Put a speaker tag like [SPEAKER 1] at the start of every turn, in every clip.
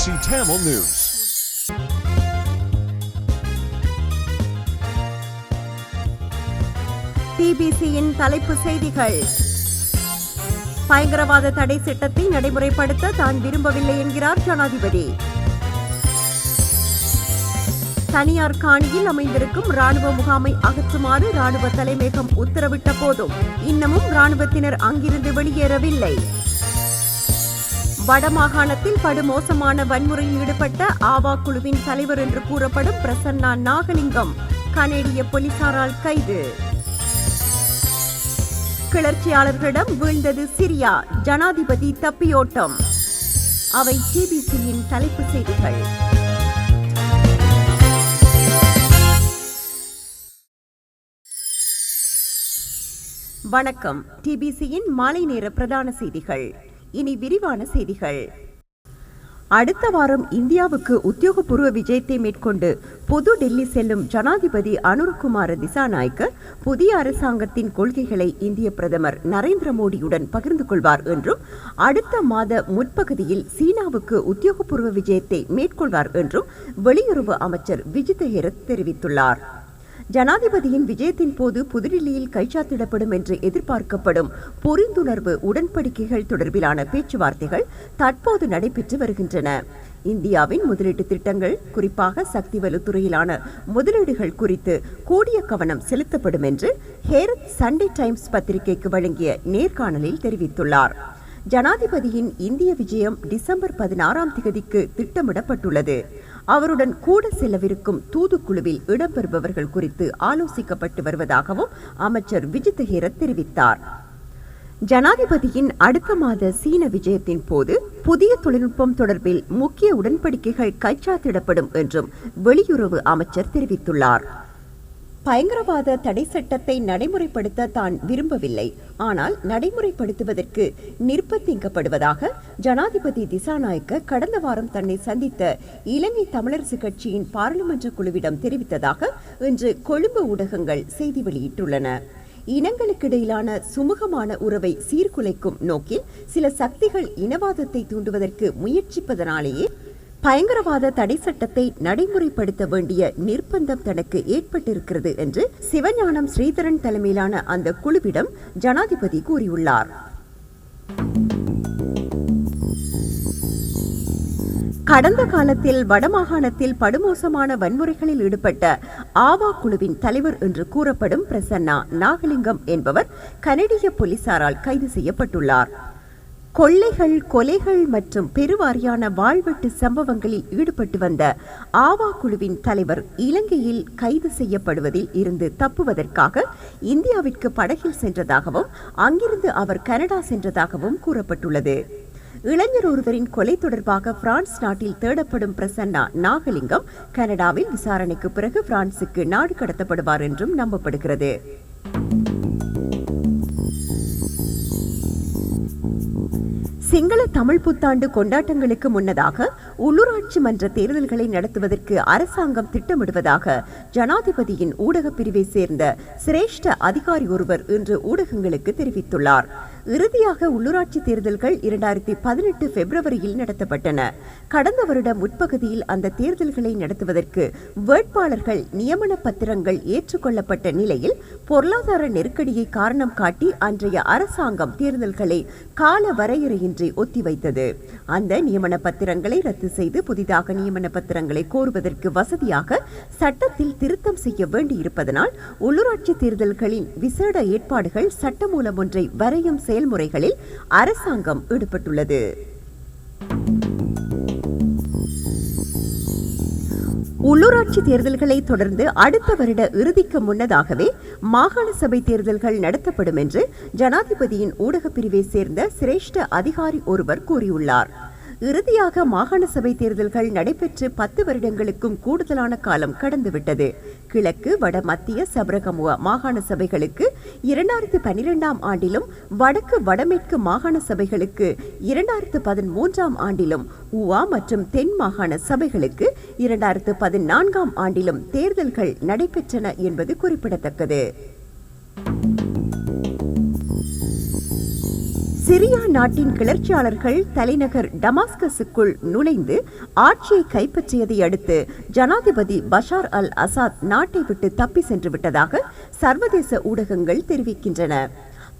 [SPEAKER 1] BBC Tamil News.
[SPEAKER 2] TBCயின் தலைப்பு செய்திகள். பயங்கரவாத தடை சட்டத்தை நடைமுறைப்படுத்த தான் விரும்பவில்லை என்கிறார் ஜனாதிபதி. தனியார் காணியில் அமைந்திருக்கும் ராணுவ முகாமை அகற்றுமாறு ராணுவ தலைமையகம் உத்தரவிட்ட போதும் இன்னமும் ராணுவத்தினர் அங்கிருந்து வெளியேறவில்லை. வடமாகாணத்தில் படுமோசமான வன்முறையில் ஈடுபட்ட ஆவா குழுவின் தலைவர் என்று கூறப்படும் பிரசன்னா நாகலிங்கம் கனேடிய போலீசாரால் கைது. கிளர்ச்சியாளர்களிடம் வீழ்ந்தது சிரியா, ஜனாதிபதி தப்பியோட்டம். அவை TBCயின் தலைப்பு செய்திகள். வணக்கம். TBCயின் மாலை நேர பிரதான செய்திகள். இனி விரிவான செய்திகள். அடுத்த வாரம் இந்தியாவுக்கு உத்தியோகபூர்வ விஜயத்தை மேற்கொண்டு புது டெல்லி செல்லும் ஜனாதிபதி அனுர்குமார திசாநாயக்க புதிய அரசாங்கத்தின் கொள்கைகளை இந்திய பிரதமர் நரேந்திர மோடியுடன் பகிர்ந்து கொள்வார் என்றும் அடுத்த மாத முற்பகுதியில் சீனாவுக்கு உத்தியோகபூர்வ விஜயத்தை மேற்கொள்வார் என்றும் வெளியுறவு அமைச்சர் விஜித ஹெரத் தெரிவித்துள்ளார். ஜனாதிபதியின் விஜயத்தின் போது புதுடில்லியில் கைச்சாத்திடப்படும் என்று எதிர்பார்க்கப்படும் புரிந்துணர்வு உடன்படிக்கைகள் தொடர்பிலான பேச்சுவார்த்தைகள் தற்போது நடைபெற்று வருகின்றன. இந்தியாவின் முதலீட்டு திட்டங்கள், குறிப்பாக சக்தி வலுத்துறையிலான முதலீடுகள் குறித்து கூடிய கவனம் செலுத்தப்படும் என்று ஹேரத் சண்டே டைம்ஸ் பத்திரிகைக்கு வழங்கிய நேர்காணலில் தெரிவித்துள்ளார். ஜனாதிபதியின் இந்திய விஜயம் டிசம்பர் 16ஆம் தேதிக்கு திட்டமிடப்பட்டுள்ளது. அவருடன் கூட செல்லவிருக்கும் தூதுக்குழுவில் இடம்பெறுபவர்கள் குறித்து ஆலோசிக்கப்பட்டு வருவதாகவும் அமைச்சர் விஜித ஹெரத் தெரிவித்தார். ஜனாதிபதியின் அடுத்த மாத சீன விஜயத்தின் போது புதிய தொழில்நுட்பம் தொடர்பில் முக்கிய உடன்படிக்கைகள் கைச்சாத்திடப்படும் என்றும் வெளியுறவு அமைச்சர் தெரிவித்துள்ளார். பயங்கரவாத தடை சட்டத்தை நடைமுறைப்படுத்த தான் விரும்பவில்லை, ஆனால் நடைமுறைப்படுத்துவதற்கு நிர்பந்திக்கப்படுவதாக ஜனாதிபதி திசாநாயக்க கடந்த வாரம் தன்னை சந்தித்த இலங்கை தமிழரசு கட்சியின் பாராளுமன்ற குழுவிடம் தெரிவித்ததாக இன்று கொழும்பு ஊடகங்கள் செய்தி வெளியிட்டுள்ளன. இனங்களுக்கிடையிலான சுமூகமான உறவை சீர்குலைக்கும் நோக்கில் சில சக்திகள் இனவாதத்தை தூண்டுவதற்கு முயற்சிப்பதனாலேயே பயங்கரவாத தடை சட்டத்தை நடைமுறைப்படுத்த வேண்டிய நிர்பந்தம் தனக்கு ஏற்பட்டிருக்கிறது என்று சிவஞானம் ஸ்ரீதரன் தலைமையிலான அந்த குழுவிடம் ஜனாதிபதி கூறியுள்ளார். கடந்த காலத்தில் வடமாகாணத்தில் படுமோசமான வன்முறைகளில் ஈடுபட்ட ஆவா குழுவின் தலைவர் என்று கூறப்படும் பிரசன்னா நாகலிங்கம் என்பவர் கனடிய போலீசாரால் கைது செய்யப்பட்டுள்ளார். கொள்ளைகள், கொலைகள் மற்றும் பெருவாரியான வாழ்வெட்டு சம்பவங்களில் ஈடுபட்டு வந்த ஆவா குழுவின் தலைவர் இலங்கையில் கைது செய்யப்படுவதில் இருந்து தப்புவதற்காக இந்தியாவிற்கு படகில் சென்றதாகவும் அங்கிருந்து அவர் கனடா சென்றதாகவும் கூறப்பட்டுள்ளது. இளைஞர் ஒருவரின் கொலை தொடர்பாக பிரான்ஸ் நாட்டில் தேடப்படும் பிரசன்னா நாகலிங்கம் கனடாவில் விசாரணைக்கு பிறகு பிரான்சுக்கு நாடு கடத்தப்படுவார் என்றும் நம்பப்படுகிறது. சிங்கள தமிழ் புத்தாண்டு கொண்டாட்டங்களுக்கு முன்னதாக உள்ளூராட்சி மன்ற தேர்தல்களை நடத்துவதற்கு அரசாங்கம் திட்டமிடுவதாக ஜனாதிபதியின் ஊடகப் பிரிவை சேர்ந்த சிரேஷ்ட அதிகாரி ஒருவர் இன்று ஊடகங்களுக்கு தெரிவித்துள்ளார். இறுதியாக உள்ளூராட்சி தேர்தல்கள் 2018 பிப்ரவரியில் நடத்தப்பட்டன. கடந்த வருடம் முற்பகுதியில் அந்த தேர்தல்களை நடத்துவதற்கு வேட்பாளர்கள் நியமன பத்திரங்கள் ஏற்றுக்கொள்ளப்பட்ட நிலையில் பொருளாதார நெருக்கடியை காரணம் காட்டி அன்றைய அரசாங்கம் தேர்தல்களை கால வரையறையின்றி ஒத்திவைத்தது. அந்த நியமன பத்திரங்களை ரத்து செய்து புதிதாக நியமன பத்திரங்களை கோருவதற்கு வசதியாக சட்டத்தில் திருத்தம் செய்ய வேண்டியிருப்பதனால் உள்ளூராட்சி தேர்தல்களின் விசேட ஏற்பாடுகள் சட்டமூலம் ஒன்றை வரையும் செயல்முறைகளில் அரசாங்கம் ஈடுபட்டுள்ளது. உள்ளூராட்சி தேர்தல்களை தொடர்ந்து அடுத்த வருட இறுதிக்கு முன்னதாகவே மாகாண சபை தேர்தல்கள் நடத்தப்படும் என்று ஜனாதிபதியின் ஊடகப் பிரிவை சேர்ந்த சிரேஷ்ட அதிகாரி ஒருவர் கூறியுள்ளார். இறுதியாக மாகாண சபை தேர்தல்கள் நடைபெற்று 10 வருடங்களுக்கும் கூடுதலான காலம் கடந்துவிட்டது. கிழக்கு, வட, மத்திய, சபரகமுவ மாகாண சபைகளுக்கு 2012ஆம் ஆண்டிலும் வடக்கு, வடமேற்கு மாகாண சபைகளுக்கு 2013ஆம் ஆண்டிலும் ஊவா மற்றும் தென் மாகாண சபைகளுக்கு 2014ஆம் ஆண்டிலும் தேர்தல்கள் நடைபெற்றன என்பது குறிப்பிடத்தக்கது. சிரியா நாட்டின் கிளர்ச்சியாளர்கள் தலைநகர் டமாஸ்கஸுக்குள் நுழைந்து ஆட்சியை கைப்பற்றியதை அடுத்து ஜனாதிபதி பஷார் அல் அசாத் நாட்டை விட்டு தப்பி சென்று விட்டதாக சர்வதேச ஊடகங்கள் தெரிவிக்கின்றன.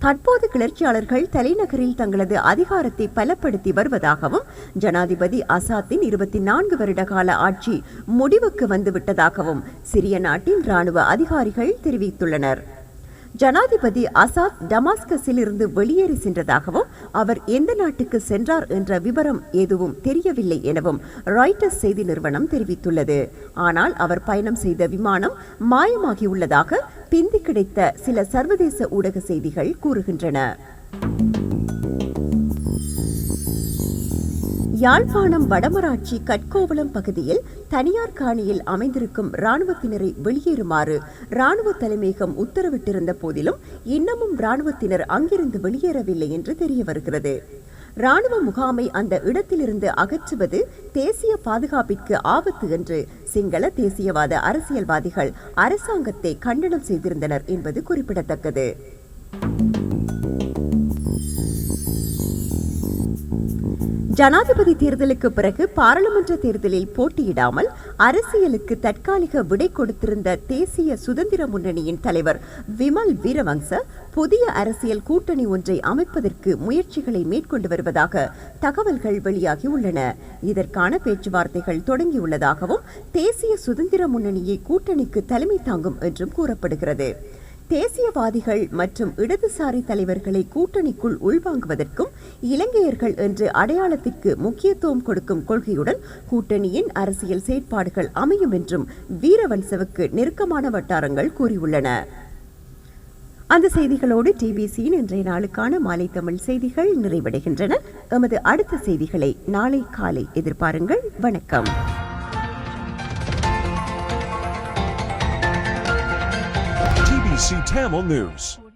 [SPEAKER 2] தற்போது கிளர்ச்சியாளர்கள் தலைநகரில் தங்களது அதிகாரத்தை பலப்படுத்தி வருவதாகவும் ஜனாதிபதி அசாத்தின் 24 வருட கால ஆட்சி முடிவுக்கு வந்துவிட்டதாகவும் சிரிய நாட்டின் இராணுவ அதிகாரிகள் தெரிவித்துள்ளனர். ஜனாதிபதி அசாத் டமாஸ்கஸில் இருந்து வெளியேறி சென்றதாகவும் அவர் எந்த நாட்டுக்கு சென்றார் என்ற விவரம் எதுவும் தெரியவில்லை எனவும் ராய்ட்டர்ஸ் செய்தி நிறுவனம் தெரிவித்துள்ளது. ஆனால் அவர் பயணம் செய்த விமானம் மாயமாகியுள்ளதாக பிந்தி கிடைத்த சில சர்வதேச ஊடக செய்திகள் கூறுகின்றன. யாழ்ப்பாணம் வடமராட்சி கட்கோவளம் பகுதியில் தனியார் காணியில் அமைந்திருக்கும் இராணுவத்தினரை வெளியேறுமாறு இராணுவ தலைமையகம் உத்தரவிட்டிருந்த போதிலும் இன்னமும் இராணுவத்தினர் அங்கிருந்து வெளியேறவில்லை என்று தெரிய வருகிறது. இராணுவ முகாமை அந்த இடத்திலிருந்து அகற்றுவது தேசிய பாதுகாப்பிற்கு ஆபத்து என்று சிங்கள தேசியவாத அரசியல்வாதிகள் அரசாங்கத்தை கண்டனம் செய்திருந்தனர் என்பது குறிப்பிடத்தக்கது. ஜனாதிபதி தேர்தலுக்கு பிறகு பாராளுமன்ற தேர்தலில் போட்டியிடாமல் அரசியலுக்கு தற்காலிக விடை கொடுத்திருந்த தேசிய சுதந்திர முன்னணியின் தலைவர் விமல் வீரவங்ச புதிய அரசியல் கூட்டணி ஒன்றை அமைப்பதற்கு முயற்சிகளை மேற்கொண்டு வருவதாக தகவல்கள் வெளியாகியுள்ளன. இதற்கான பேச்சுவார்த்தைகள் தொடங்கியுள்ளதாகவும் தேசிய சுதந்திர முன்னணியை கூட்டணிக்கு தலைமை தாங்கும் என்றும் கூறப்படுகிறது. தேசியவாதிகள் மற்றும் இடதுசாரி தலைவர்களை கூட்டணிக்குள் உள்வாங்குவதற்கும் இலங்கையர்கள் என்று அடையாளத்திற்கு முக்கியத்துவம் கொடுக்கும் கொள்கையுடன் கூட்டணியின் அரசியல் செயற்பாடுகள் அமையும் என்றும் வீரவன்சவுக்கு நெருக்கமான வட்டாரங்கள் கூறியுள்ளன. அந்த செய்திகளோடு டிபிசியின் இன்றைய நாளுக்கான மாலை தமிழ் செய்திகள் நிறைவடைகின்றன. எமது அடுத்த செய்திகளை நாளை காலை எதிர்பாருங்கள். வணக்கம்.
[SPEAKER 1] TBC Tamil News.